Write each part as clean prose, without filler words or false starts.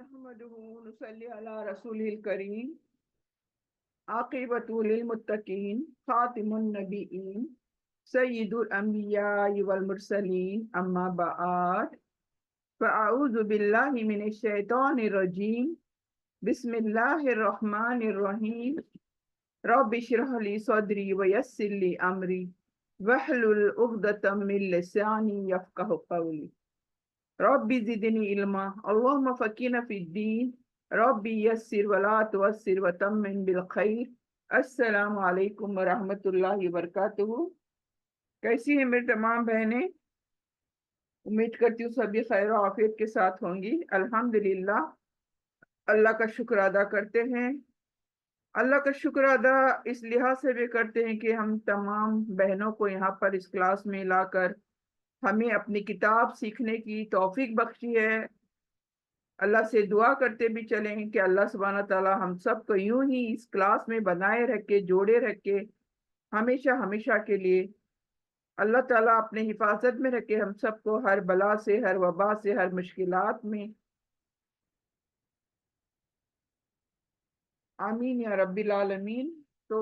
نحمده ونصلي على رسوله الكريم عاقبة للمتقين خاتم النبيين سيد الأنبياء والمرسلين أما بعد فأعوذ بالله من الشيطان الرجيم بسم الله الرحمن الرحيم رب اشرح لي صدري ويسر لي أمري واحلل عقدة من لساني يفقهوا قولي ربی زدنی علما اللہم فقینا فی الدین ربی یسر ولا تعسر وتمم بالخیر۔ السلام علیکم ورحمۃ اللہ وبرکاتہ۔ کیسی ہیں میری تمام بہنیں؟ امید کرتی ہوں سبھی خیر و عافیت کے ساتھ ہوں گی۔ الحمدللہ اللہ کا شکر ادا کرتے ہیں۔ اللہ کا شکر ادا اس لحاظ سے بھی کرتے ہیں کہ ہم تمام بہنوں کو یہاں پر اس کلاس میں لا کر ہمیں اپنی کتاب سیکھنے کی توفیق بخشی ہے۔ اللہ سے دعا کرتے بھی چلیں کہ اللہ سبحانہ تعالی ہم سب کو یوں ہی اس کلاس میں بنائے رکھے، جوڑے رکھے، ہمیشہ ہمیشہ کے لیے اللہ تعالیٰ اپنے حفاظت میں رکھے ہم سب کو، ہر بلا سے، ہر وبا سے، ہر مشکلات میں، آمین یا رب العالمین۔ تو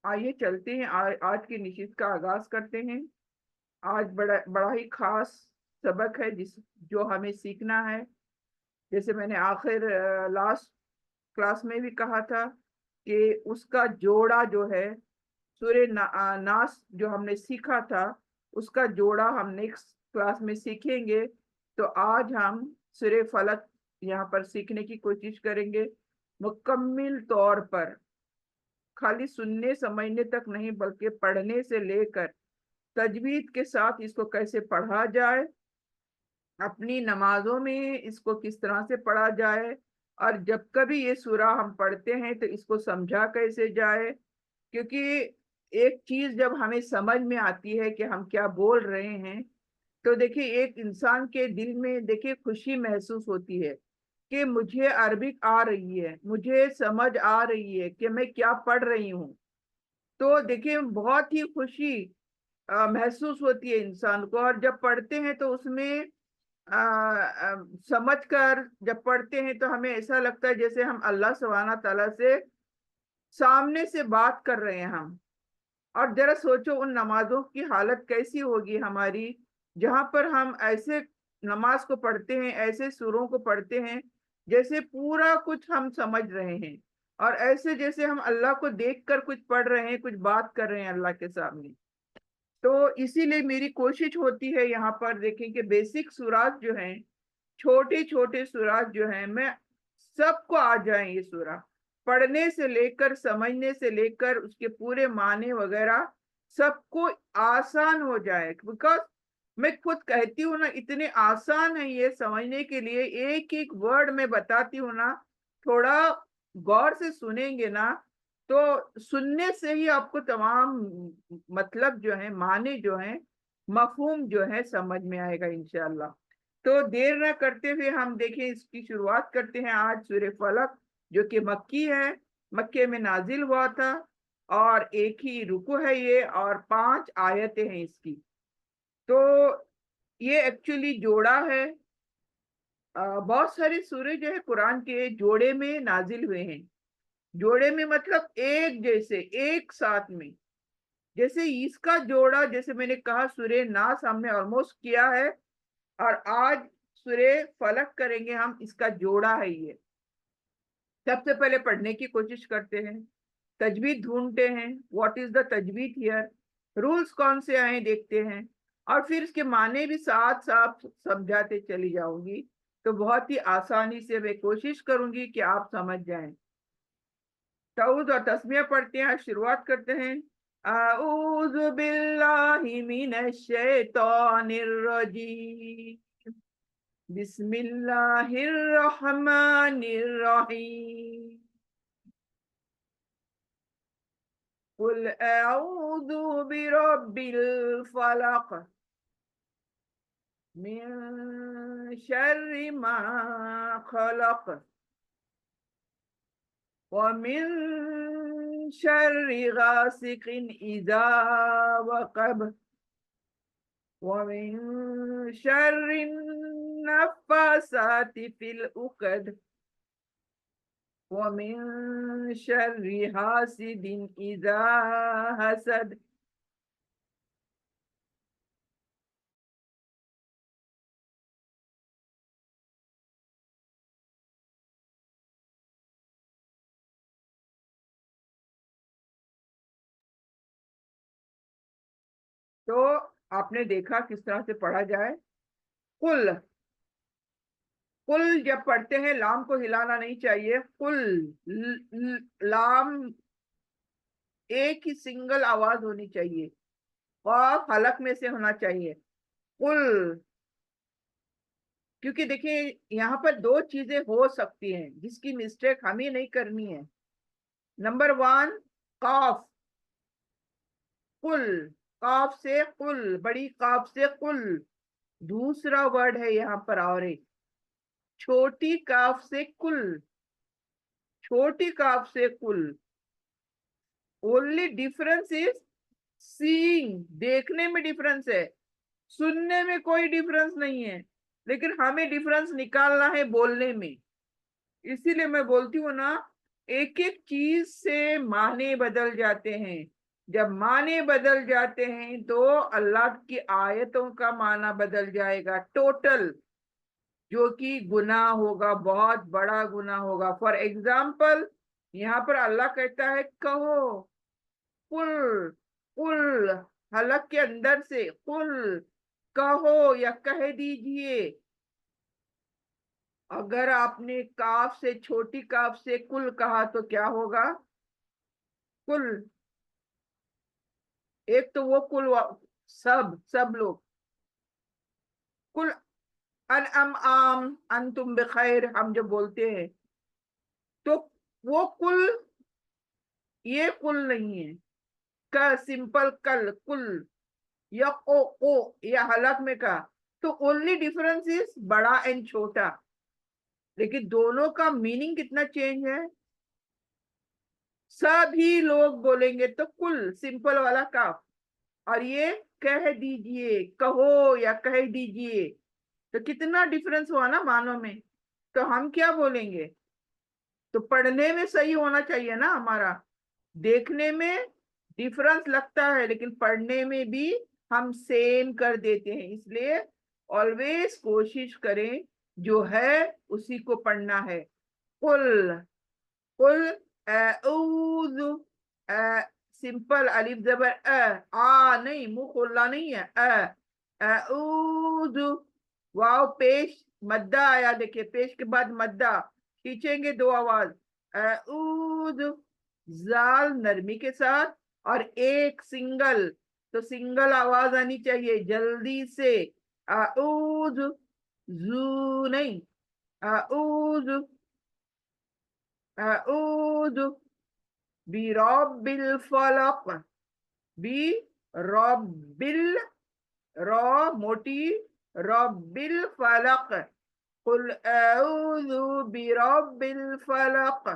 آئیے چلتے ہیں، آج کی نشست کا آغاز کرتے ہیں۔ آج بڑا ہی خاص سبق ہے جو ہمیں سیکھنا ہے۔ جیسے میں نے لاسٹ کلاس میں بھی کہا تھا کہ اس کا جوڑا جو ہے سورہ ناس جو ہم نے سیکھا تھا، اس کا جوڑا ہم نیکسٹ کلاس میں سیکھیں گے۔ تو آج ہم سورہ فلق یہاں پر سیکھنے کی کوشش کریں گے مکمل طور پر، خالی سننے سمجھنے تک نہیں بلکہ پڑھنے سے لے کر تجوید کے ساتھ اس کو کیسے پڑھا جائے، اپنی نمازوں میں اس کو کس طرح سے پڑھا جائے، اور جب کبھی یہ سورہ ہم پڑھتے ہیں تو اس کو سمجھا کیسے جائے۔ کیونکہ ایک چیز جب ہمیں سمجھ میں آتی ہے کہ ہم کیا بول رہے ہیں تو دیکھیں ایک انسان کے دل میں دیکھیں خوشی محسوس ہوتی ہے کہ مجھے عربک آ رہی ہے، مجھے سمجھ آ رہی ہے کہ میں کیا پڑھ رہی ہوں۔ تو دیکھیں بہت ہی خوشی محسوس ہوتی ہے انسان کو، اور جب پڑھتے ہیں تو اس میں سمجھ کر جب پڑھتے ہیں تو ہمیں ایسا لگتا ہے جیسے ہم اللہ سبحانہ تعالیٰ سے سامنے سے بات کر رہے ہیں ہم۔ اور ذرا سوچو ان نمازوں کی حالت کیسی ہوگی ہماری، جہاں پر ہم ایسے نماز کو پڑھتے ہیں، ایسے سوروں کو پڑھتے ہیں جیسے پورا کچھ ہم سمجھ رہے ہیں، اور ایسے جیسے ہم اللہ کو دیکھ کر کچھ پڑھ رہے ہیں، کچھ بات کر رہے ہیں اللہ کے سامنے۔ تو اسی لیے میری کوشش ہوتی ہے یہاں پر دیکھیں کہ بیسک سورات جو ہیں، چھوٹے چھوٹے سورات جو ہیں، میں سب کو آ جائیں یہ سورہ، پڑھنے سے لے کر سمجھنے سے لے کر اس کے پورے معنی وغیرہ سب کو آسان ہو جائے۔ بیکاز میں خود کہتی ہوں نا اتنے آسان ہے یہ سمجھنے کے لیے، ایک ایک ورڈ میں بتاتی ہوں نا، تھوڑا غور سے سنیں گے نا تو سننے سے ہی آپ کو تمام مطلب جو ہیں، معنی جو ہیں، مفہوم جو ہے سمجھ میں آئے گا انشاءاللہ۔ تو دیر نہ کرتے ہوئے ہم دیکھیں اس کی شروعات کرتے ہیں آج سورہ فلق، جو کہ مکی ہے، مکے میں نازل ہوا تھا، اور ایک ہی رکو ہے یہ، اور 5 آیتیں ہیں اس کی۔ تو یہ ایکچولی جوڑا ہے۔ بہت سارے سورے جو ہے قرآن کے جوڑے میں نازل ہوئے ہیں۔ جوڑے میں مطلب ایک جیسے، ایک ساتھ میں، جیسے اس کا جوڑا، جیسے میں نے کہا سورہ ناس ہم نے آلموسٹ کیا ہے، اور آج سورہ فلق کریں گے ہم، اس کا جوڑا ہے یہ۔ سب سے پہلے پڑھنے کی کوشش کرتے ہیں، تجوید ڈھونڈتے ہیں، واٹ از دا تجوید ہیئر، رولز کون سے آئے دیکھتے ہیں، اور پھر اس کے معنی بھی ساتھ ساتھ سمجھاتے چلی جاؤں گی۔ تو بہت ہی آسانی سے میں کوشش کروں گی کہ آپ سمجھ جائیں۔ تعوذ اور تسمیہ پڑھتے ہیں، شروعات کرتے ہیں۔ اعوذ باللہ من الشیطان الرجیم، بسم اللہ الرحمن الرحیم، قل اعوذ برب الفلق من شر ما خلق ومن شر غاسق اذا وقب ومن شر नफ़्फ़ासाति फ़िल उक़द वमिन शर्रि हासिदिन इज़ा हसद। तो आपने देखा किस तरह से पढ़ा जाए। कुल, कुल जब पढ़ते हैं लाम को हिलाना नहीं चाहिए। कुल लाम एक ही सिंगल आवाज होनी चाहिए और हलक में से होना चाहिए। कुल, क्योंकि देखिए यहाँ पर दो चीजें हो सकती हैं जिसकी मिस्टेक हमें नहीं करनी है। नंबर वन, काफ, कुल, काफ से कुल, बड़ी काफ से कुल। दूसरा वर्ड है यहाँ पर और एक, छोटी काफ से कुल, छोटी काफ से कुल। ओनली डिफरेंस इज सीइंग, देखने में डिफरेंस है, सुनने में कोई डिफरेंस नहीं है, लेकिन हमें डिफरेंस निकालना है बोलने में। इसीलिए मैं बोलती हूँ ना, एक एक चीज से माने बदल जाते हैं। जब माने बदल जाते हैं तो अल्लाह की आयतों का माना बदल जाएगा टोटल, जो कि गुनाह होगा, बहुत बड़ा गुनाह होगा। फॉर एग्जाम्पल, यहाँ पर अल्लाह कहता है कहो, कुल, कुल, हलक के अंदर से कुल, कहो या कह दीजिए। अगर आपने काफ से, छोटी काफ से कुल कहा तो क्या होगा? कुल, एक तो वो कुल सब सब लोग, कुल अनअम आम अंतुम बखैर हम जो बोलते हैं, तो वो कुल, ये कुल नहीं है। का सिंपल कल, कुल, या ओ या हलक में का। तो ओनली डिफरेंस इज बड़ा एंड छोटा, लेकिन दोनों का मीनिंग कितना चेंज है। सभी लोग बोलेंगे तो कुल, सिंपल वाला काफ, और ये कह दीजिए, कहो या कह दीजिए, तो कितना डिफरेंस हुआ ना मानों में। तो हम क्या बोलेंगे? तो पढ़ने में सही होना चाहिए ना हमारा। देखने में डिफरेंस लगता है, लेकिन पढ़ने में भी हम सेम कर देते हैं। इसलिए ऑलवेज कोशिश करें जो है उसी को पढ़ना है। कुल, कुल अऊज़ु, सिंपल अलिफ जबर आ नहीं, मुंह खोलना नहीं है। अऊज़ु, वाव पेश मद्दा आया, देखिए पेश के बाद मद्दा खींचेंगे दो आवाज। अऊज़ु, जाल नरमी के साथ, और एक सिंगल, तो सिंगल आवाज आनी चाहिए जल्दी से। अऊज़ु, जू नहीं, अऊज़ु, अऊज़ु बिरब्बिल फलक, बी रब्बिल, रॉ मोटी, रब्बिल फलक, कुल अऊज़ु बिरब्बिल फलक।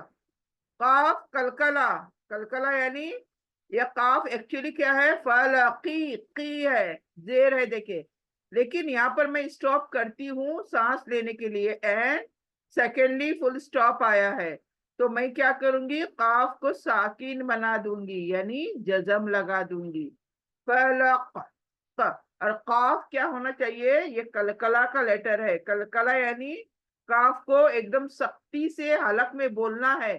काफ कलकला, कलकला यानी यह काफ एक्चुअली क्या है? फलकी, की है, जेर है देखे। लेकिन यहाँ पर मैं स्टॉप करती हूँ सांस लेने के लिए, एंड सेकेंडली फुल स्टॉप आया है, तो मैं क्या करूंगी? काफ को साकिन बना दूंगी, यानी जजम लगा दूंगी। फलक, और काफ क्या होना चाहिए? ये कलकला का लेटर है। कलकला यानी काफ को एकदम सख्ती से हलक में बोलना है।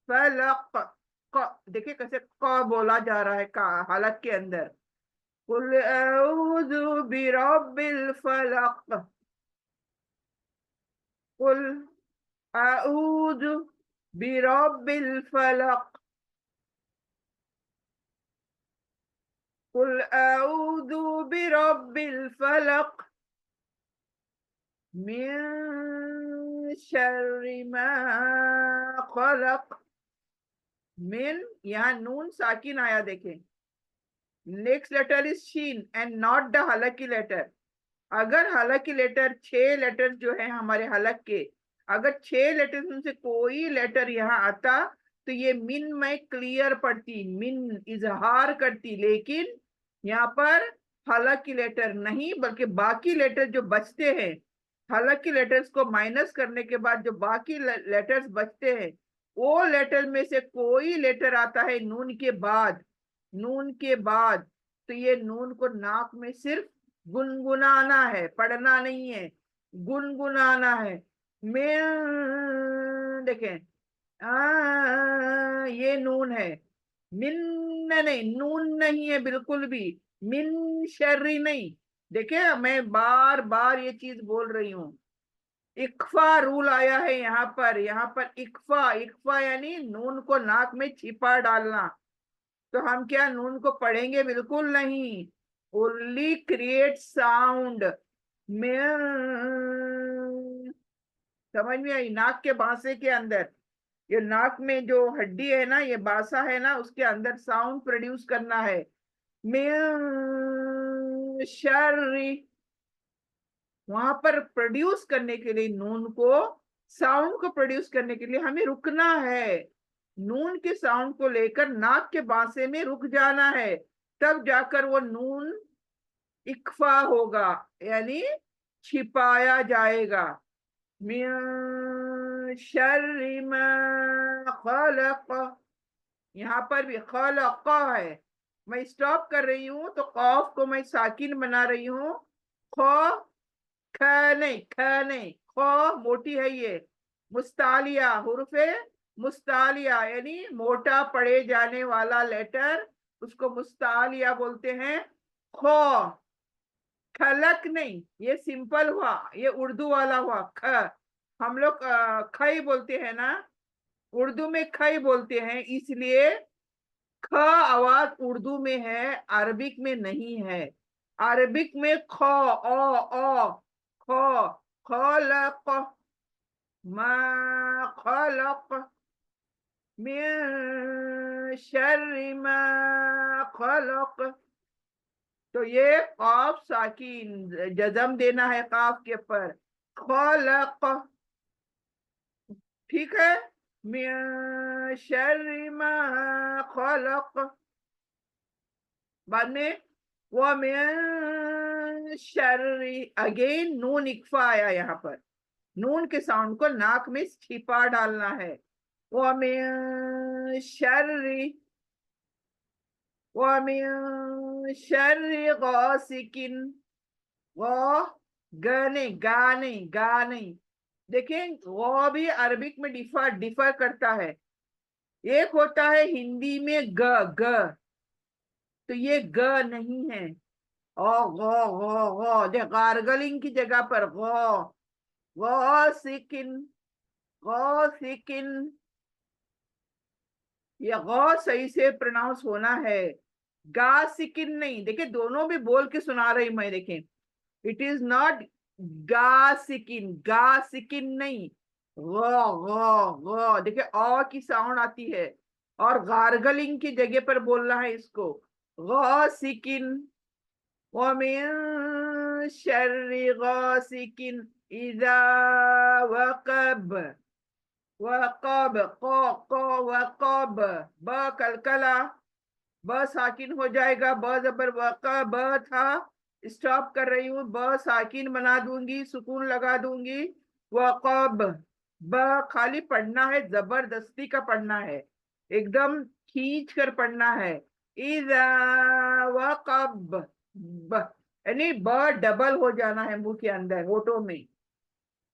फलक, देखिए कैसे क बोला जा रहा है का हलक के अंदर। कुल अऊज़ु बिरब्बिल फलक, कुल अऊज़ु बिरब्बिल फलक, कुल अऊज़ु बिरब्बिल फलक मिन शर्रि मा खलक। मिन, यहाँ नून साकिन आया देखें। नेक्स्ट लेटर इज शीन एंड नॉट द हलकी लेटर। अगर हलकी लेटर, 6 लेटर जो है हमारे हलक के, अगर 6 लेटर में से कोई लेटर यहाँ आता तो ये मिन में क्लियर पढ़ती, मिन इजहार करती। लेकिन यहाँ पर हलकी लेटर नहीं, बल्कि बाकी लेटर जो बचते हैं, हलक की लेटर्स को माइनस करने के बाद जो बाकी लेटर्स बचते हैं, वो लेटर में से कोई लेटर आता है नून के बाद, नून के बाद, तो ये नून को नाक में सिर्फ गुनगुनाना है, पढ़ना नहीं है, गुनगुनाना है। में देखें, ये नून है, मिन नहीं, नून नहीं है बिल्कुल भी, मिन शर्री नहीं। देखिए मैं बार बार ये चीज बोल रही हूँ, इक्फा रूल आया है यहाँ पर, यहाँ पर इक्फा, इक्फा यानी नून को नाक में छिपा डालना। तो हम क्या नून को पढ़ेंगे? बिल्कुल नहीं, ओनली क्रिएट साउंड में। समझ में आई? नाक के बांसे के अंदर, ये नाक में जो हड्डी है ना, ये बासा है ना, उसके अंदर साउंड प्रोड्यूस करना है। मिन शर्री, वहां पर प्रोड्यूस करने के लिए नून को, साउंड को प्रोड्यूस करने के लिए हमें रुकना है, नून के साउंड को लेकर नाक के बांसे में रुक जाना है, तब जाकर वो नून इक्फा होगा, यानी छिपाया जाएगा। मिन शर्रि मा खलक, यहाँ पर भी खलक है, मैं स्टॉप कर रही हूँ तो कॉफ को मैं साकिन बना रही हूँ, ख ख नहीं, ख नहीं, ख मोटी है ये, मुस्तालिया, हुर्फे मुस्तालिया यानी मोटा पढ़े जाने वाला लेटर, उसको मुस्तालिया बोलते हैं। ख, खलक नहीं, ये सिंपल हुआ, ये उर्दू वाला हुआ ख। हम लोग खई बोलते हैं ना, उर्दू में खई बोलते हैं, इसलिए ख आवाज उर्दू में है, अरबिक में नहीं है। अरबिक में ख, ओ ख, खलक, मा खलक, मिन शर्रि मा खलक। तो ये काफ साकिन जजम देना है काफ के पर, खलक, ठीक है। मिन शर्रि मा खलक, बाद में वो मिन शर्रि, अगेन नून इक्फा आया यहाँ पर, नून के साउंड को नाक में छिपा डालना है। वो मिन शर्रि, वो मिन शर्रि गासिकिन, वो गाने गाने गाने, देखें वो भी अरबिक में डिफर करता है। एक होता है हिंदी में ग, ग, तो ये ग नहीं है, ओ गो गो गो, जो गार्गलिंग की जगह पर गो, गो सिकिन, गो सिकिन, ये गौ सही से प्रोनाउंस होना है, गा सिकिन नहीं। देखिए दोनों भी बोल के सुना रही मैं, देखें, इट इज नॉट गा सिकिन, गा सिकिन नहीं, गो गो गो, देखिए ओ की साउंड आती है, और गार्गलिंग की जगह पर बोलना है इसको, गो सिकिन। वमिन शर्रि गासिकिन इजा वकब, वकब, को वकब, ब कलकला, ब साकिन हो जाएगा, ब जबर वक, ब था, स्टॉप कर रही हूँ, ब साकिन बना दूंगी, सुकून लगा दूंगी, वकब, ब खाली पढ़ना है, जबरदस्ती का पढ़ना है, एकदम खींच कर पढ़ना है। इजा वकब, ब यानी ब डबल हो जाना है मुंह के अंदर, होठों में।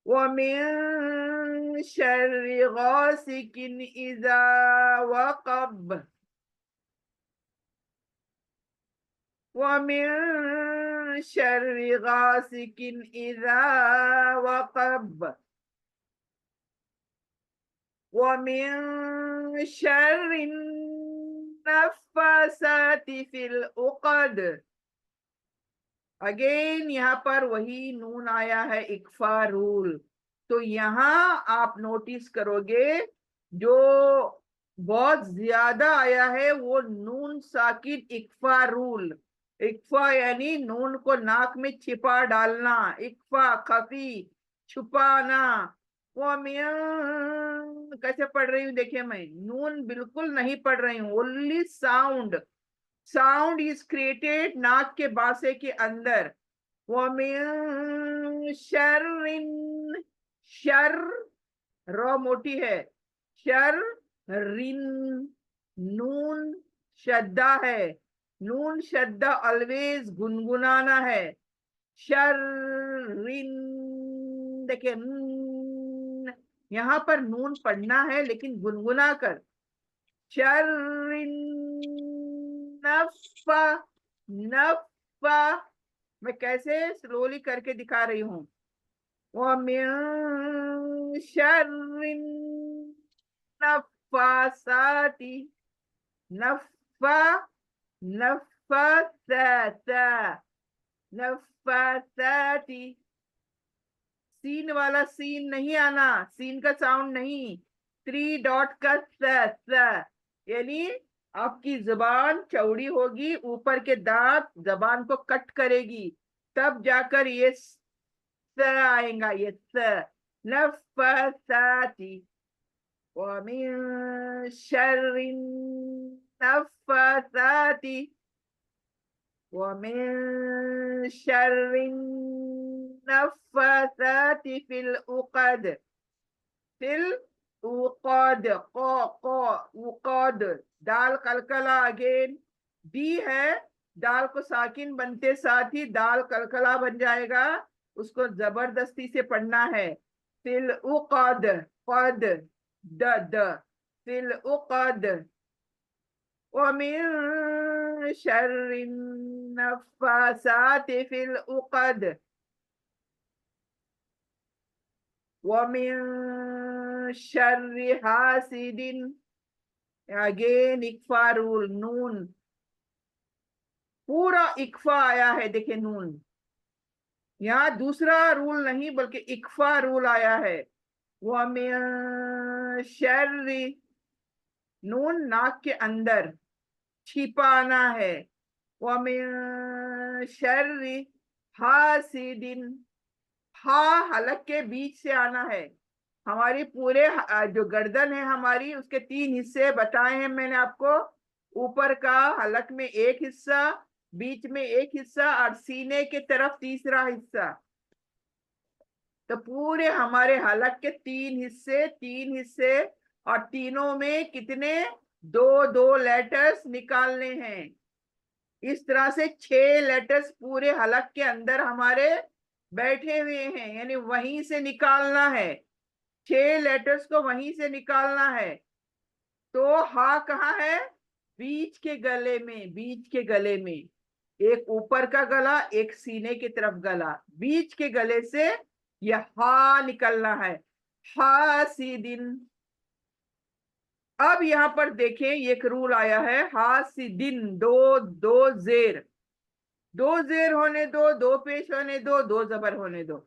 वमिन शर्रि गासिकिन इजा वकब, वमिन शर्रि गासिकिन इजा वकब, वमिन शर्रि नफ्फासाति फिल उक़द। अगेन यहाँ पर वही नून आया है, इक्फा रूल। तो यहाँ आप नोटिस करोगे जो बहुत ज्यादा आया है वो नून साकिन इक्फा रूल। इक्फा यानी नून को नाक में छिपा डालना, इक्फा खफी, छुपाना। वो मैं कैसे पढ़ रही हूँ, देखिए मैं नून बिल्कुल नहीं पढ़ रही हूँ, only sound, sound is created नाक के बासे के अंदर, وَمِن شَرٍ، شر رو موٹی ہے، شر رن، نون شدہ ہے، نون شدہ آلویز گنگنانا ہے، شر رن، دیکھیں یہاں پر نون پڑھنا ہے لیکن گنگنا کر، شر نفا، نفا میں کیسے سلولی کر کے دکھا رہی ہوں، وَمِن شَرِّ النَّفَّاثَاتِ، نفا، نفثات، نفثات، سین والا سین نہیں آنا، سین کا ساؤنڈ نہیں، 3 ڈاٹ کا س، یعنی آپ کی زبان چوڑی ہوگی، اوپر کے دانت زبان کو کٹ کرے گی، تب جا کر یہ س آئیں گا، یہ س، نفثاتی، وَمِن شَرِّ النَّفَّاثَاتِ، وَمِن شَرِّ النَّفَّاثَاتِ فِي الْعُقَدِ، فِي الْعُقَدِ، عقد، دال قلقلہ اگین، دی ہے، دال کو ساکن بنتے ساتھ ہی دال قلقلہ بن جائے گا، اس کو زبردستی سے پڑھنا ہے، فِي الْعُقَدِ، قد، د، فِي الْعُقَدِ، وَمِن شَرِّ النَّفَّاثَاتِ فِي الْعُقَدِ، وَمِن شَرِّ حَاسِدٍ، اگین اکفا رول، نون پورا اکفا آیا ہے، دیکھیں نون یہاں دوسرا رول نہیں بلکہ اکفا رول آیا ہے، وَمِن شَرِّ، نون ناک کے اندر چھپانا ہے، وَمِن شَرِّ حَاسِدٍ، ہا حلق کے بیچ سے آنا ہے، ہماری پورے جو گردن ہے ہماری اس کے 3 حصے بتائے ہیں میں نے آپ کو، اوپر کا حلق میں ایک حصہ، بیچ میں ایک حصہ اور سینے کے طرف تیسرا حصہ، تو پورے ہمارے حلق کے 3 حصے، 3 حصے، اور تینوں میں کتنے 2 لیٹرز نکالنے ہیں، اس طرح سے 6 لیٹرز پورے حلق کے اندر ہمارے بیٹھے ہوئے ہیں، یعنی وہیں سے نکالنا ہے، 6 لیٹرز کو وہیں سے نکالنا ہے، تو ہا کہاں ہے، بیچ کے گلے میں، بیچ کے گلے میں، ایک اوپر کا گلا ایک سینے کی طرف گلا، بیچ کے گلے سے یہ ہا نکلنا ہے، حاسدن، اب یہاں پر دیکھیں یہ ایک رول آیا ہے، حاسدن، دو زیر، 2 زیر ہونے دو، 2 پیش ہونے دو، 2 زبر ہونے دو،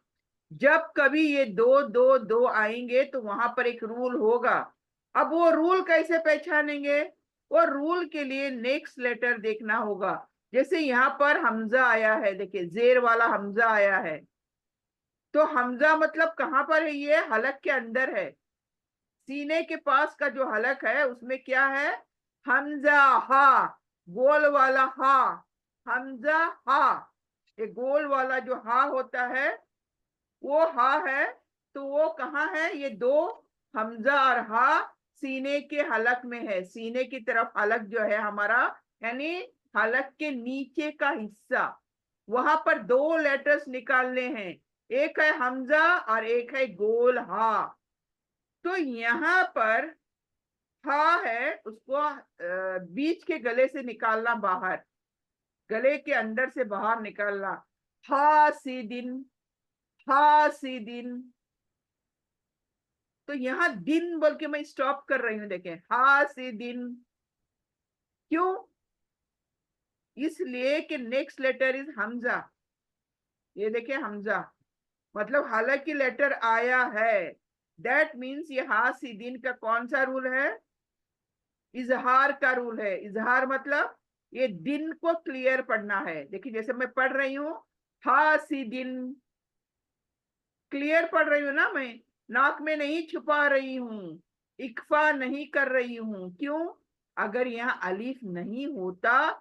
جب کبھی یہ 2 آئیں گے تو وہاں پر ایک رول ہوگا، اب وہ رول کیسے پہچانیں گے، وہ رول کے لیے نیکسٹ لیٹر دیکھنا ہوگا، جیسے یہاں پر حمزہ آیا ہے، دیکھیں زیر والا حمزہ آیا ہے، تو حمزہ مطلب کہاں پر ہے، یہ حلق کے اندر ہے، سینے کے پاس کا جو حلق ہے اس میں کیا ہے، حمزہ، ہا، گول والا ہا، حمزہ ہا، یہ گول والا جو ہا ہوتا ہے وہ ہا ہے، تو وہ کہاں ہے، یہ 2 حمزہ اور ہا سینے کے حلق میں ہے، سینے کی طرف حلق جو ہے ہمارا، یعنی حلق کے نیچے کا حصہ، وہاں پر 2 لیٹرز نکالنے ہیں، ایک ہے حمزہ اور ایک ہے گول ہا، تو یہاں پر ہا ہے، اس کو بیچ کے گلے سے نکالنا باہر، گلے کے اندر سے باہر نکالنا، حاسدن، حاسدن، تو یہاں دن بول کے میں سٹاپ کر رہی ہوں، دیکھیں حاسدن، کیوں، اس لیے کہ نیکسٹ لیٹر از حمزہ، یہ دیکھیں حمزہ مطلب حالانکہ لیٹر آیا ہے، دیٹ مینس یہ حاسدین کا کون سا رول ہے، اظہار کا رول ہے، اظہار مطلب یہ دن کو کلیئر پڑھنا ہے، دیکھیں جیسے میں پڑھ رہی ہوں حاسدین، کلیئر پڑھ رہی ہوں نا، میں ناک میں نہیں چھپا رہی ہوں، اکفا نہیں کر رہی ہوں، کیوں، اگر یہاں الف نہیں ہوتا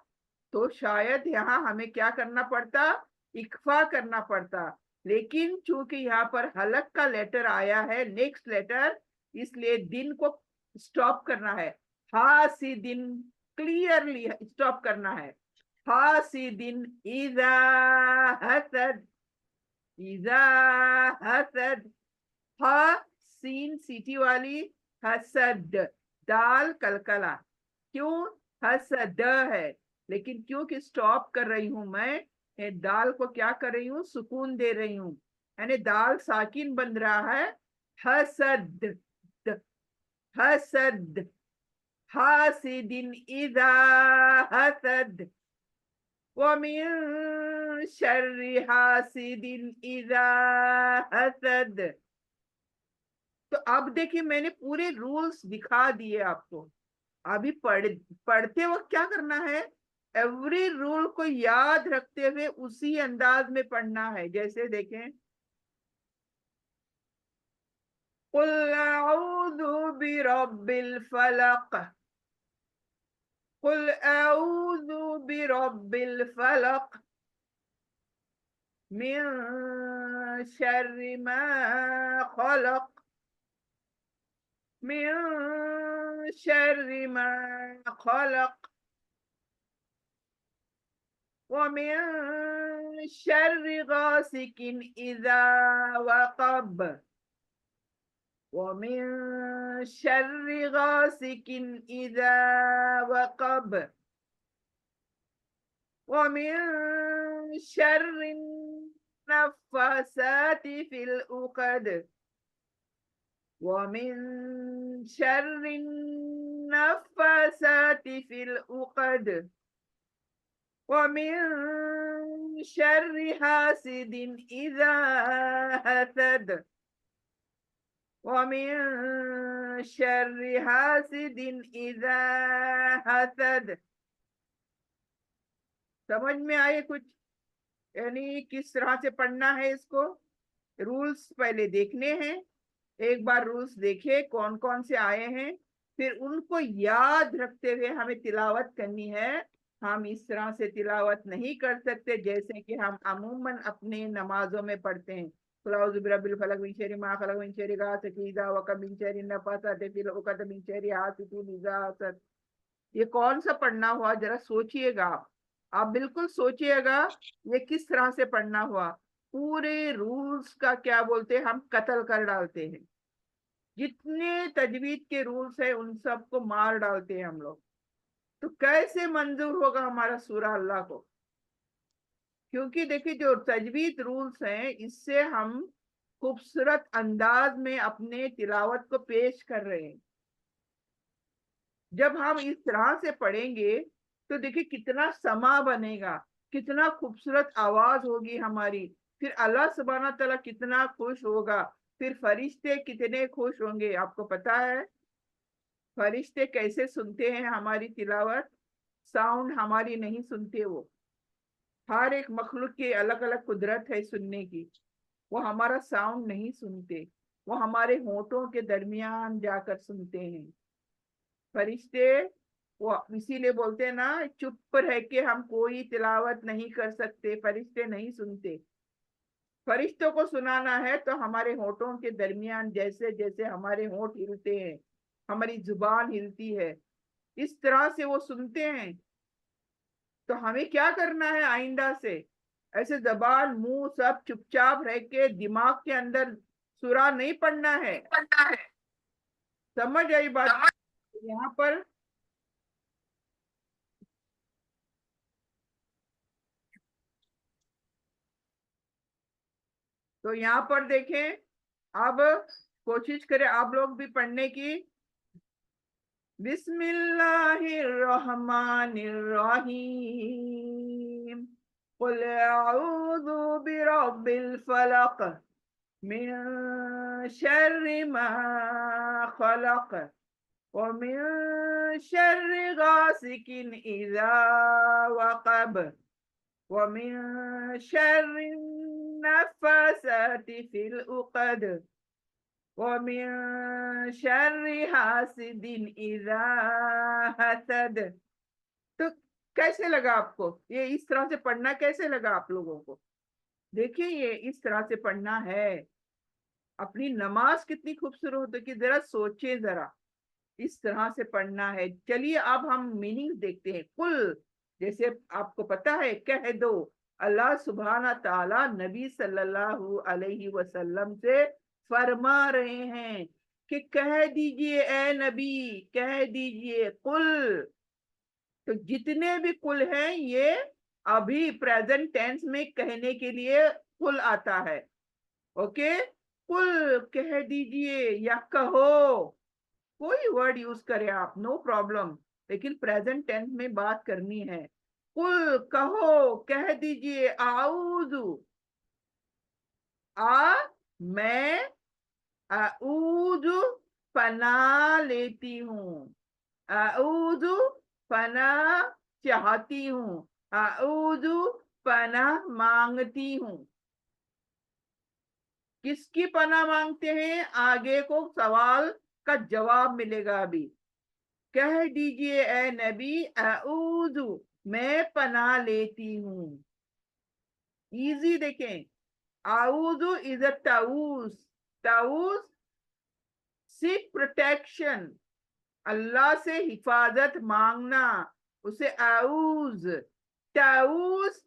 تو شاید یہاں ہمیں کیا کرنا پڑتا، इक्फा करना पड़ता, लेकिन चूंकि यहाँ पर हलक का लेटर आया है, नेक्स्ट लेटर, इसलिए दिन को स्टॉप करना है। हासिदिन, क्लियरली स्टॉप करना है। हासिदिन इजा हसद, इजा हसद, हा सीन सीटी वाली, हसद दाल कलकला। क्यों? हसद है, लेकिन क्योंकि स्टॉप कर रही हूं मैं, ये दाल को क्या कर रही हूँ, सुकून दे रही हूँ, यानी दाल साकिन बन रहा है। हसद, हसद, हासिदिन इजा हसद, वमिन शर्रि हासिदिन इजा हसद। तो अब देखिए, मैंने पूरे रूल्स दिखा दिए आपको। अभी पढ़ते वक्त क्या करना है, एवरी रूल को याद रखते हुए उसी अंदाज में पढ़ना है। जैसे देखें, कुल अऊज़ु बिरब्बिल फलक, कुल अऊज़ु बिरब्बिल फलक, मिन शर्रि मा खलक, मिन शर्रि मा खलक, ومن شر غاسق إذا وقب، ومن شر غاسق إذا وقب، ومن شر النفاثات في العقد، ومن شر النفاثات في العقد، ومن شر حاسد إذا حسد، ومن شر حاسد إذا حسد۔ समझ में आए कुछ, यानी किस तरह से पढ़ना है इसको? रूल्स पहले देखने हैं, एक बार रूल्स देखे कौन कौन से आए हैं, फिर उनको याद रखते हुए हमें तिलावत करनी है। हम इस तरह से तिलावत नहीं कर सकते जैसे कि हम अमूमन अपने नमाजों में पढ़ते हैं। कुल बिरब्बिल फलक मिन शर्रि मा खलक मिन शर्रि गासिकिन इज़ा वक़ब मिन शर्रि नफ़ासाति फ़िल उक़द मिन शर्रि हासिदिन इज़ा हसद। ये कौन सा पढ़ना हुआ, जरा सोचिएगा आप बिल्कुल सोचिएगा, ये किस तरह से पढ़ना हुआ। पूरे रूल्स का क्या बोलते हैं, हम कत्ल कर डालते हैं। जितने तजवीद के रूल्स है उन सबको मार डालते हैं हम लोग। तो कैसे मंजूर होगा हमारा सूरा अल्लाह को? क्योंकि देखिए, जो तजवीद रूल्स हैं, इससे हम खूबसूरत अंदाज में अपने तिलावत को पेश कर रहे हैं। जब हम इस तरह से पढ़ेंगे तो देखिए कितना समा बनेगा, कितना खूबसूरत आवाज होगी हमारी, फिर अल्लाह सुब्हाना तआला कितना खुश होगा, फिर फरिश्ते कितने खुश होंगे। आपको पता है फरिश्ते कैसे सुनते हैं हमारी तिलावत? साउंड हमारी नहीं सुनते वो, हर एक मखलूक की अलग अलग कुदरत है सुनने की, वो हमारा साउंड नहीं सुनते, वो हमारे होठों के दरमियान जाकर सुनते हैं फरिश्ते। वो इसीलिए बोलते हैं ना, चुप रह के हम कोई तिलावत नहीं कर सकते, फरिश्ते नहीं सुनते। फरिश्तों को सुनाना है तो हमारे होठों के दरमियान, जैसे जैसे हमारे होठ हिलते हैं, हमारी जुबान हिलती है, इस तरह से वो सुनते हैं। तो हमें क्या करना है आइंदा से, ऐसे जबान मुंह सब चुपचाप रह के दिमाग के अंदर सूरा नहीं पढ़ना है। समझ आई बात? यहाँ पर तो यहाँ पर देखें, अब कोशिश करें आप लोग भी पढ़ने की। बिस्मिल्लाहिर्रहमानिर्रहीम, कुल अऊज़ु बिरब्बिल फलक, मिन शर्रि मा खलक, व मिन शर्रि गासिकिन इज़ा वक़ब, व मिन शर्रि नफ़्फ़ासाति फ़िल उक़द, वमिन शर्रि हासिदिन इज़ा हसद। तो कैसे लगा आपको? ये इस तरह से पढ़ना कैसे लगा आप लोगों को? دیکھیں یہ اس طرح سے پڑھنا ہے. اپنی نماز کتنی خوبصورت ہوتی کہ ذرا سوچے ذرا, اس طرح سے پڑھنا ہے. چلیے اب ہم میننگ دیکھتے ہیں. کل جیسے آپ کو پتا ہے, کہہ دو. اللہ سبحانہ تعالی نبی صلی اللہ علیہ وسلم سے فرما رہے ہیں کہ کہہ دیجئے اے نبی, کہہ دیجئے کل. تو جتنے بھی کل ہیں یہ ابھی پریزنٹ ٹینس میں کہنے کے لیے کل آتا ہے. اوکے, کل کہہ دیجئے یا کہو, کوئی ورڈ یوز کرے آپ, نو پرابلم, لیکن پریزنٹ ٹینس میں بات کرنی ہے. کل کہو, کہہ دیجئے اعوذ, میں اعوذ پناہ لیتی ہوں, اعوذ پناہ چاہتی ہوں, اعوذ پناہ مانگتی ہوں. کس کی پناہ مانگتے ہیں؟ آگے کو سوال کا جواب ملے گا ابھی. کہہ دیجئے اے نبی اعوذ, میں پناہ لیتی ہوں. ایزی دیکھیں, اعوذ از اے تعوذ. تعوذ سیک پروٹیکشن, اللہ سے حفاظت مانگنا, اسے اعوذ. تعوذ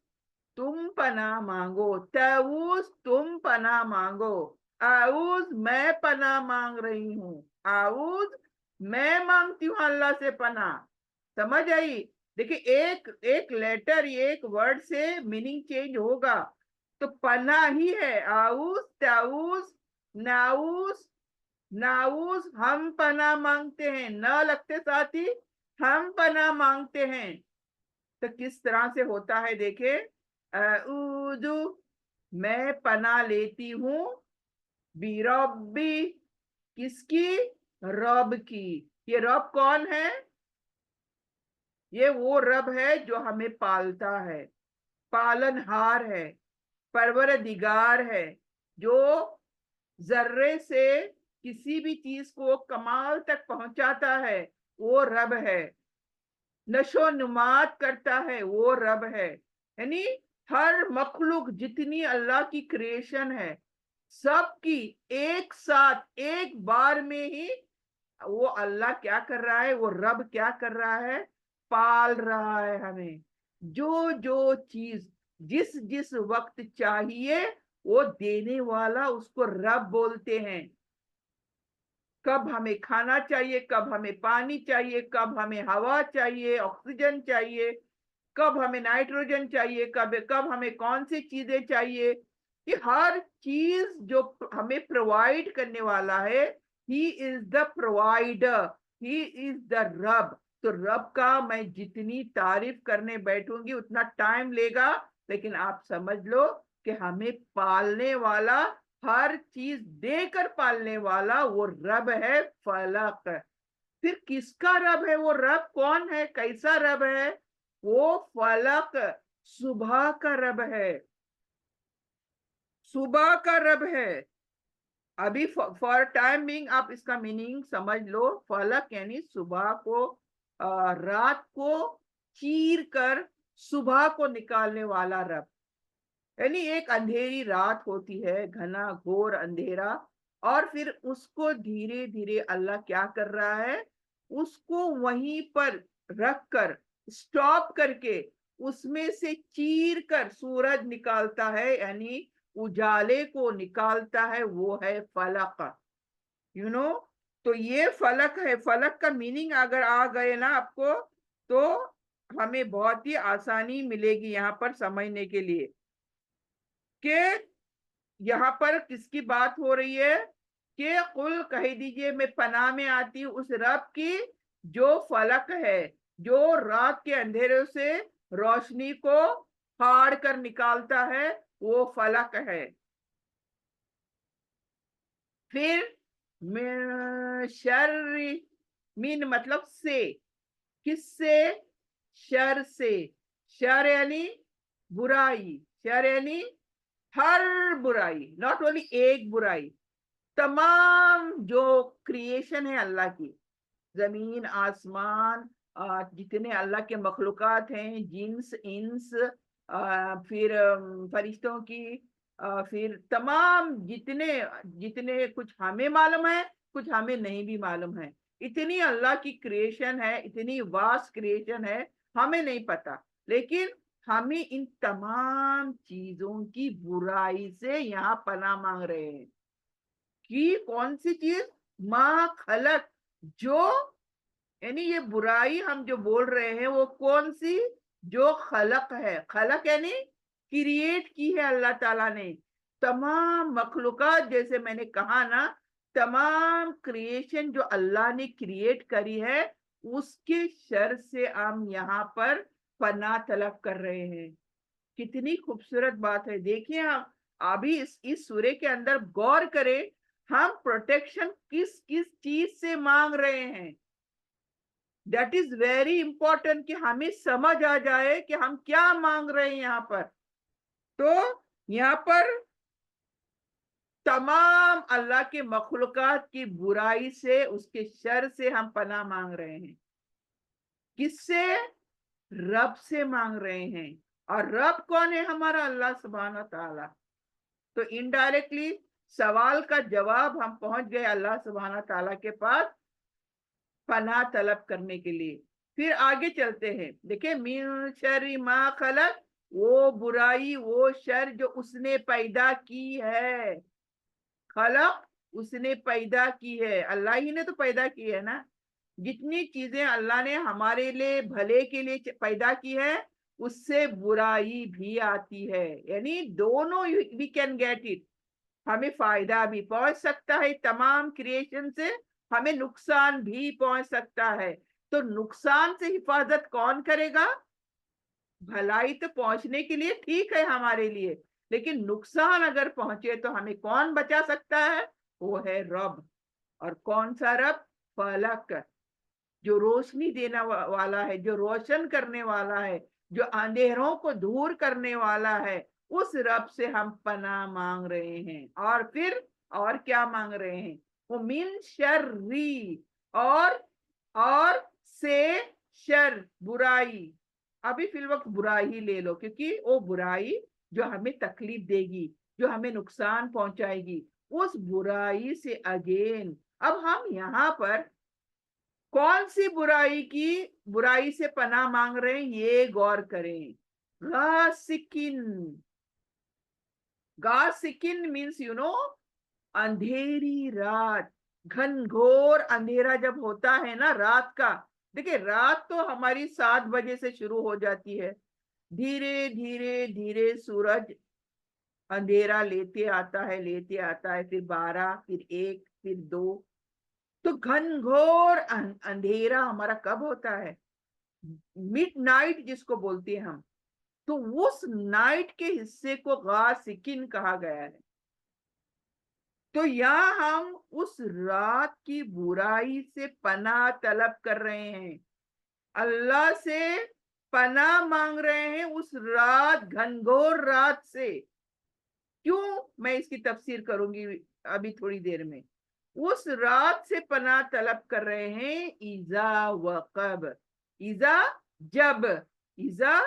تم پناہ مانگو, تعوذ تم پناہ مانگو. اعوذ میں پناہ مانگ رہی ہوں, اعوذ میں مانگتی ہوں اللہ سے پناہ. سمجھ آئی؟ دیکھیں ایک لیٹر, ایک ورڈ سے میننگ چینج ہوگا. تو پناہ ہی ہے, اعوذ, تعوذ, نعوذ. نعوذ ہم پناہ مانگتے ہیں, نہ لگتے ساتھی, ہم پناہ مانگتے ہیں. تو کس طرح سے ہوتا ہے دیکھیں, اعوذ میں پناہ لیتی ہوں, بربی کس کی؟ رب کی. یہ رب کون ہے؟ یہ وہ رب ہے جو ہمیں پالتا ہے, پالن ہار ہے, پروردگار ہے, جو ذرے سے کسی بھی چیز کو کمال تک پہنچاتا ہے, وہ رب ہے. نشو نمات کرتا ہے, وہ رب ہے. یعنی ہر مخلوق جتنی اللہ کی کریشن ہے, سب کی ایک ساتھ ایک بار میں ہی وہ اللہ کیا کر رہا ہے, وہ رب کیا کر رہا ہے, پال رہا ہے ہمیں. جو چیز جس جس وقت چاہیے وہ دینے والا, اس کو رب بولتے ہیں. کب ہمیں کھانا چاہیے, کب ہمیں پانی چاہیے, کب ہمیں ہوا چاہیے, آکسیجن چاہیے, کب ہمیں نائٹروجن چاہیے, کب ہمیں کون سی چیزیں چاہیے, یہ ہر چیز جو ہمیں پرووائڈ کرنے والا ہے, ہی از دا پرووائڈر, ہی از دا رب. تو رب کا میں جتنی تعریف کرنے بیٹھوں گی اتنا ٹائم لے گا, لیکن آپ سمجھ لو کہ ہمیں پالنے والا, ہر چیز دے کر پالنے والا وہ رب ہے, فلق. پھر کس کا رب ہے وہ رب؟ کون ہے, کیسا رب ہے وہ؟ فلق, صبح کا رب ہے, صبح کا رب ہے. ابھی فار ٹائم بینگ آپ اس کا میننگ سمجھ لو. فلق یعنی صبح کو, رات کو چیر کر صبح کو نکالنے والا رب. یعنی ایک اندھیری رات ہوتی ہے, گھنا گھور اندھیرا, اور پھر اس کو دھیرے دھیرے اللہ کیا کر رہا ہے, اس کو وہیں پر رکھ کر, سٹاپ کر کے, اس میں سے چیر کر سورج نکالتا ہے, یعنی اجالے کو نکالتا ہے, وہ ہے فلق. یو نو, تو یہ فلق ہے. فلق کا میننگ اگر آ گئے نا آپ کو, تو ہمیں بہت ہی آسانی ملے گی یہاں پر سمجھنے کے لیے کہ یہاں پر کس کی بات ہو رہی ہے. کہ قل کہہ دیجئے میں پناہ میں آتی ہوں اس رب کی جو فلق ہے, جو رات کے اندھیرے سے روشنی کو پھاڑ کر نکالتا ہے, وہ فلق ہے. پھر من شر, من مطلب سے, کس سے؟ شر سے. شر یعنی برائی, شر یعنی ہر برائی, ناٹ اونلی ایک برائی, تمام جو کریشن ہے اللہ کی, زمین آسمان, جتنے اللہ کے مخلوقات ہیں, جنس انس, پھر فرشتوں کی फिर तमाम जितने जितने कुछ हमें मालूम है, कुछ हमें नहीं भी मालूम है। इतनी अल्लाह की क्रिएशन है, इतनी वास्ट क्रिएशन है, हमें नहीं पता। लेकिन हमें इन तमाम चीजों की बुराई से यहाँ पनाह मांग रहे हैं कि कौन सी चीज? माँ खलक, जो यानी ये बुराई हम जो बोल रहे हैं वो कौन सी? जो खलक है। खलक यानी क्रिएट की है अल्लाह ताला ने। तमाम मखलूकात, जैसे मैंने कहा ना, तमाम क्रिएशन जो अल्लाह ने क्रिएट करी है, उसके शर से हम यहाँ पर पनाह तलब कर रहे हैं। कितनी खूबसूरत बात है। देखिए, हम अभी इस सूरे के अंदर गौर करें, हम प्रोटेक्शन किस किस चीज से मांग रहे हैं। दैट इज वेरी इंपॉर्टेंट कि हमें समझ आ जाए कि हम क्या मांग रहे हैं यहाँ पर। तो यहाँ पर तमाम अल्लाह के मखलूकात की बुराई से, उसके शर से हम पनाह मांग रहे हैं। किससे? रब से मांग रहे हैं। और रब कौन है? हमारा अल्लाह सुब्हानहू तआला। तो इनडायरेक्टली सवाल का जवाब हम पहुंच गए अल्लाह सुब्हानहू तआला के पास पनाह तलब करने के लिए। फिर आगे चलते हैं। देखिए, मिन शर्रि मा खलक, वो बुराई, वो शर जो उसने पैदा की है। खलक, उसने पैदा की है। अल्लाह ही ने तो पैदा की है ना। जितनी चीजें अल्लाह ने हमारे लिए भले के लिए पैदा की है, उससे बुराई भी आती है। यानी दोनों वी कैन गेट इट। हमें फायदा भी पहुंच सकता है तमाम क्रिएशन से, हमें नुकसान भी पहुंच सकता है। तो नुकसान से हिफाजत कौन करेगा? भलाई तो पहुंचने के लिए ठीक है हमारे लिए, लेकिन नुकसान अगर पहुंचे तो हमें कौन बचा सकता है? वो है रब। और कौन सा रब? फलक, जो रोशनी देने वाला है, जो रोशन करने वाला है, जो अंधेरों को दूर करने वाला है। उस रब से हम पनाह मांग रहे हैं। और फिर और क्या मांग रहे हैं? वो मिन शर्री, और से शर, बुराई। अभी फिल वक्त बुराई ले लो, क्योंकि वो बुराई जो हमें तकलीफ देगी, जो हमें नुकसान पहुंचाएगी, उस बुराई से अगेन। अब हम यहाँ पर कौन सी बुराई से पनाह मांग रहे हैं, ये गौर करें। गासिकिन, गासिकिन मीन्स अंधेरी रात। घनघोर अंधेरा जब होता है ना रात का। देखिए, रात तो हमारी 7 बजे से शुरू हो जाती है। धीरे धीरे धीरे सूरज अंधेरा लेते आता है, फिर 12, फिर 1, फिर 2। तो घनघोर अंधेरा हमारा कब होता है? मिड नाइट जिसको बोलते हैं हम। तो उस नाइट के हिस्से को गासिकिन कहा गया है। तो यहाँ हम उस रात की बुराई से पनाह तलब कर रहे हैं, अल्लाह से पनाह मांग रहे हैं उस रात, घनघोर रात से। क्यों? मैं इसकी तफसीर करूंगी अभी थोड़ी देर में। उस रात से पनाह तलब कर रहे हैं। इजा वकब, इजा जब, इजा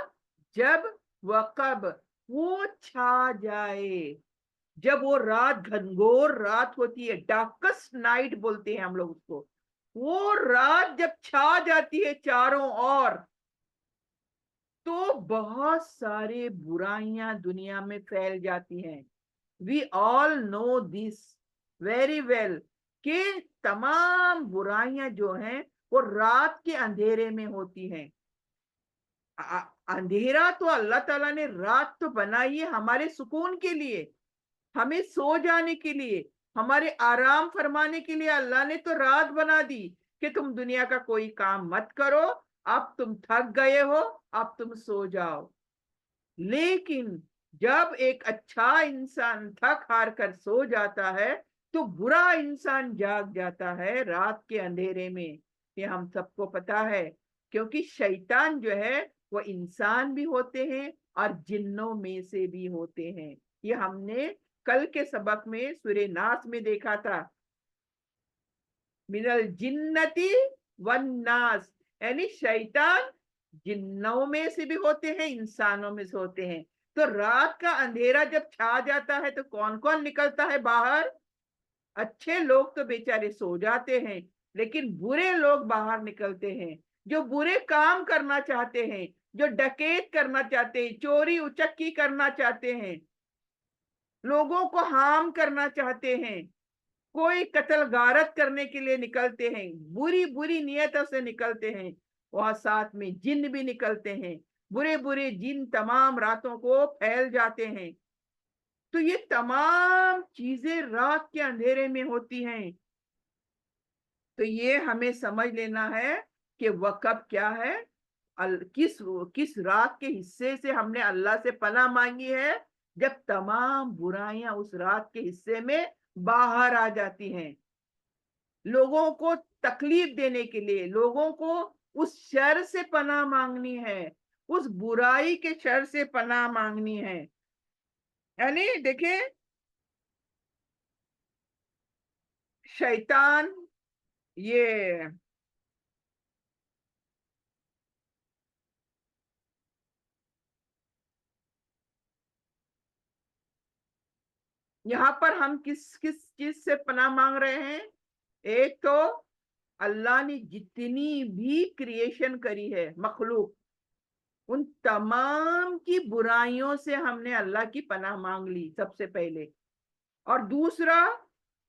जब, वकब वो छा जाए। जब वो रात, घनघोर रात होती है, डार्केस्ट नाइट बोलते हैं हम लोग उसको, वो रात जब छा जाती है चारों ओर, तो बहुत सारे बुराइयां दुनिया में फैल जाती हैं। We all know this very well कि तमाम बुराइयां जो हैं वो रात के अंधेरे में होती हैं। अंधेरा तो अल्लाह ताला ने रात तो बनाई है हमारे सुकून के लिए, हमें सो जाने के लिए, हमारे आराम फरमाने के लिए। अल्लाह ने तो रात बना दी कि तुम दुनिया का कोई काम मत करो, अब तुम थक गए हो, अब तुम सो जाओ। लेकिन जब एक अच्छा इंसान थक हार कर सो जाता है, तो बुरा इंसान जाग जाता है रात के अंधेरे में। ये हम सबको पता है, क्योंकि शैतान जो है वो इंसान भी होते हैं और जिन्नों में से भी होते हैं। ये हमने कल के सबक में सूरे नास में देखा था। मिनल जिन्नती वन्नास, यानी शैतान जिन्नों में से भी होते हैं, इंसानों में से होते हैं। تو رات کا اندھیرا جب چھا جاتا ہے تو کون کون نکلتا ہے باہر؟ اچھے لوگ تو بیچارے سو جاتے ہیں، لیکن برے لوگ باہر نکلتے ہیں، جو برے کام کرنا چاہتے ہیں، جو ڈکیت کرنا چاہتے ہیں، چوری اچکی کرنا چاہتے ہیں، لوگوں کو ہارم کرنا چاہتے ہیں، کوئی قتل غارت کرنے کے لیے نکلتے ہیں، بری بری نیتوں سے نکلتے ہیں، وہاں ساتھ میں جن بھی نکلتے ہیں، برے برے جن تمام راتوں کو پھیل جاتے ہیں۔ تو یہ تمام چیزیں رات کے اندھیرے میں ہوتی ہیں۔ تو یہ ہمیں سمجھ لینا ہے کہ وقت کیا ہے، کس رات کے حصے سے ہم نے اللہ سے پناہ مانگی ہے، جب تمام برائیاں اس رات کے حصے میں باہر آ جاتی ہیں، لوگوں کو تکلیف دینے کے لیے، لوگوں کو اس شر سے پناہ مانگنی ہے، اس برائی کے شر سے پناہ مانگنی ہے۔ یعنی دیکھیں، شیطان یہ یہاں پر ہم کس کس چیز سے پناہ مانگ رہے ہیں؟ ایک تو اللہ نے جتنی بھی کریشن کری ہے، مخلوق، ان تمام کی برائیوں سے ہم نے اللہ کی پناہ مانگ لی سب سے پہلے۔ اور دوسرا،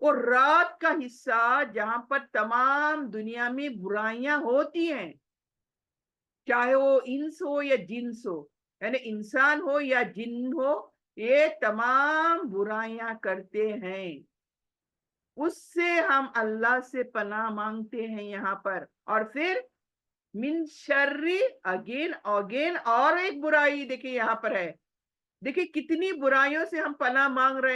وہ رات کا حصہ جہاں پر تمام دنیا میں برائیاں ہوتی ہیں، چاہے وہ انس ہو یا جنس ہو، یعنی انسان ہو یا جن ہو، یہ تمام برائیاں کرتے ہیں، اس سے ہم اللہ سے پناہ مانگتے ہیں یہاں پر۔ اور پھر من شرری، اگین اگین اور ایک برائی دیکھیں یہاں پر ہے، دیکھیں کتنی برائیوں سے ہم پناہ مانگ رہے ہیں۔